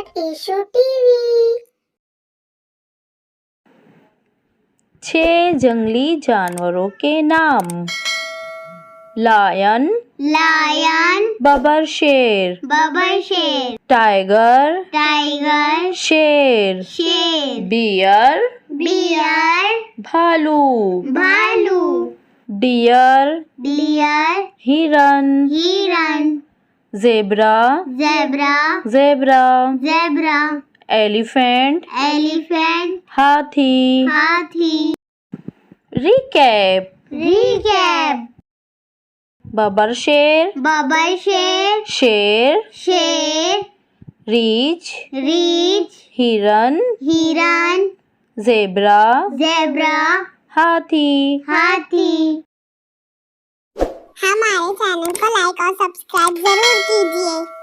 Yeshu TV. 6 जंगली जानवरों के नाम। लायन, लायन, बबर शेर, बबर शेर, टाइगर, टाइगर, शेर, शेर, बियर, बियर, भालू, भालू, डियर, डियर, हिरन, हिरन, zebra, zebra, zebra, zebra, elephant, elephant, हाथी। हाथी। रिकैप। रिकैप। बबर शेर, बबर शेर, शेर, शेर, रीछ, रीछ, हिरन, हिरन, जेब्रा, जेब्रा, हाथी। हाथी। हमारे चैनल को लाइक और सब्सक्राइब जरूर कीजिए।